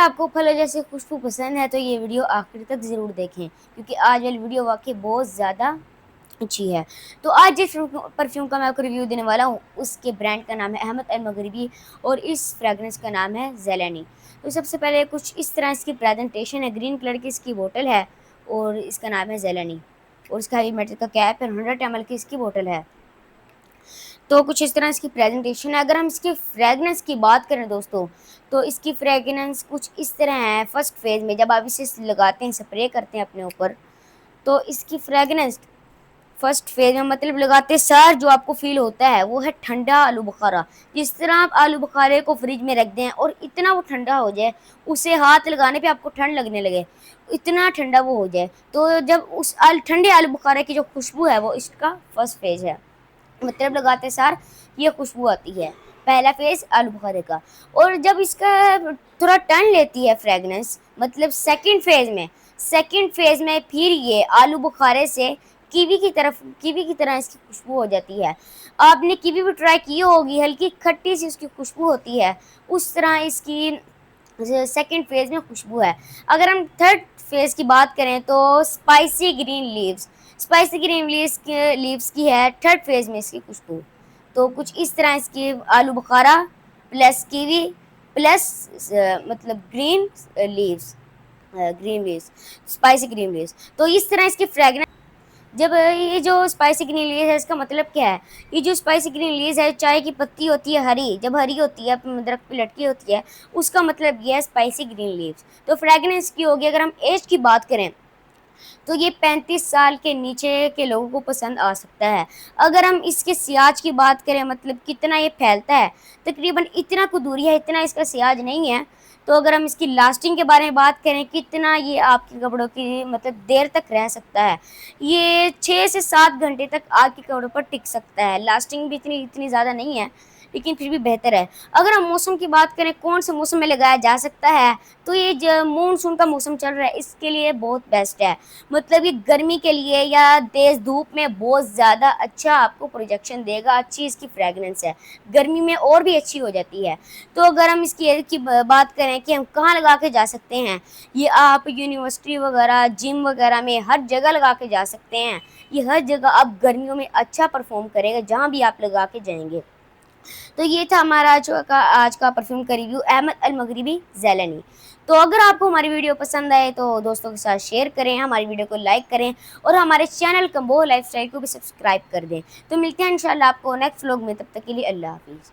آپ کو پھلوں جیسے خوشبو پسند ہے تو یہ ویڈیو آخر تک ضرور دیکھیں، کیونکہ آج والی ویڈیو واقعی بہت زیادہ اچھی ہے۔ تو آج جس پرفیوم کا میں آپ کو ریویو دینے والا ہوں اس کے برانڈ کا نام ہے احمد المغربی اور اس فریگرنس کا نام ہے زیلانی۔ تو سب سے پہلے کچھ اس طرح اس کی پریزنٹیشن ہے، گرین کلر کی اس کی بوٹل ہے اور اس کا نام ہے زیلانی، اور اس کا ہیوی میٹل کا کیپ ہے، 100 ml کی اس کی بوٹل ہے۔ تو کچھ اس طرح اس کی پریزنٹیشن ہے۔ اگر ہم اس کی فریگننس کی بات کریں دوستوں تو اس کی فریگننس کچھ اس طرح ہے۔ فرسٹ فیز میں جب آپ اسے لگاتے ہیں، اسپرے کرتے ہیں اپنے اوپر، تو اس کی فریگننس فرسٹ فیز میں مطلب لگاتے سار جو آپ کو فیل ہوتا ہے وہ ہے ٹھنڈا آلو بخارا۔ جس طرح آپ آلو بخارے کو فریج میں رکھ دیں اور اتنا وہ ٹھنڈا ہو جائے، اسے ہاتھ لگانے پہ آپ کو ٹھنڈ لگنے لگے، اتنا ٹھنڈا وہ ہو جائے، تو جب اس ٹھنڈے آلو بخارے کی جو خوشبو ہے وہ اس کا فرسٹ فیز ہے، مطلب لگاتے سار یہ خوشبو آتی ہے، پہلا فیز آلو بخارے کا۔ اور جب اس کا تھوڑا ٹرن لیتی ہے فریگننس، مطلب سیکنڈ فیز میں پھر یہ آلو بخارے سے کیوی کی طرح اس کی خوشبو ہو جاتی ہے۔ آپ نے کیوی بھی ٹرائی کی ہوگی، ہلکی کھٹی سی اس کی خوشبو ہوتی ہے، اس طرح اس کی سیکنڈ فیز میں خوشبو ہے۔ اگر ہم تھرڈ فیز کی بات کریں تو اسپائسی گرین لیوز کی ہے تھرڈ فیز میں اس کی خوشبو۔ تو کچھ اس طرح اس کی آلو بخارا پلس کیوی پلس مطلب green leaves spicy green leaves, تو اس طرح اس کی فریگرنس۔ جب یہ جو اسپائسی گرین لیوز ہے اس کا مطلب کیا ہے؟ یہ جو اسپائسی گرین لیوز ہے، چائے کی پتی ہوتی ہے ہری، جب ہری ہوتی ہے درخت پہ لٹکی ہوتی ہے، اس کا مطلب یہ ہے اسپائسی گرین لیوز۔ تو فریگرنس کی ہوگی۔ اگر ہم ایج کی بات کریں تو یہ 35 سال کے نیچے کے لوگوں کو پسند آ سکتا ہے۔ اگر ہم اس کے سیاج کی بات کریں، مطلب کتنا یہ پھیلتا ہے، تقریباً اتنا کو دوری ہے، اتنا اس کا سیاج نہیں ہے۔ تو اگر ہم اس کی لاسٹنگ کے بارے میں بات کریں، کتنا یہ آپ کے کپڑوں کی مطلب دیر تک رہ سکتا ہے، یہ 6 سے 7 گھنٹے تک آپ کے کپڑوں پر ٹک سکتا ہے۔ لاسٹنگ بھی اتنی زیادہ نہیں ہے، لیکن پھر بھی بہتر ہے۔ اگر ہم موسم کی بات کریں، کون سے موسم میں لگایا جا سکتا ہے، تو یہ جو مونسون کا موسم چل رہا ہے اس کے لیے بہت بیسٹ ہے۔ مطلب یہ گرمی کے لیے یا تیز دھوپ میں بہت زیادہ اچھا آپ کو پروجیکشن دے گا، اچھی اس کی فریگرنس ہے، گرمی میں اور بھی اچھی ہو جاتی ہے۔ تو اگر ہم اس کی بات کریں کہ ہم کہاں لگا کے جا سکتے ہیں، یہ آپ یونیورسٹی وغیرہ، جم وغیرہ میں ہر جگہ لگا کے جا سکتے ہیں۔ یہ ہر جگہ اب گرمیوں میں اچھا پرفارم کرے گا جہاں بھی آپ لگا کے جائیں گے۔ تو یہ تھا ہمارا آج کا پرفیوم کا ریویو، احمد المغربی زیلانی۔ تو اگر آپ کو ہماری ویڈیو پسند آئے تو دوستوں کے ساتھ شیئر کریں، ہماری ویڈیو کو لائک کریں اور ہمارے چینل کمبو لائف اسٹائل کو بھی سبسکرائب کر دیں۔ تو ملتے ہیں انشاءاللہ آپ کو نیکسٹ ولاگ میں، تب تک کے لیے اللہ حافظ۔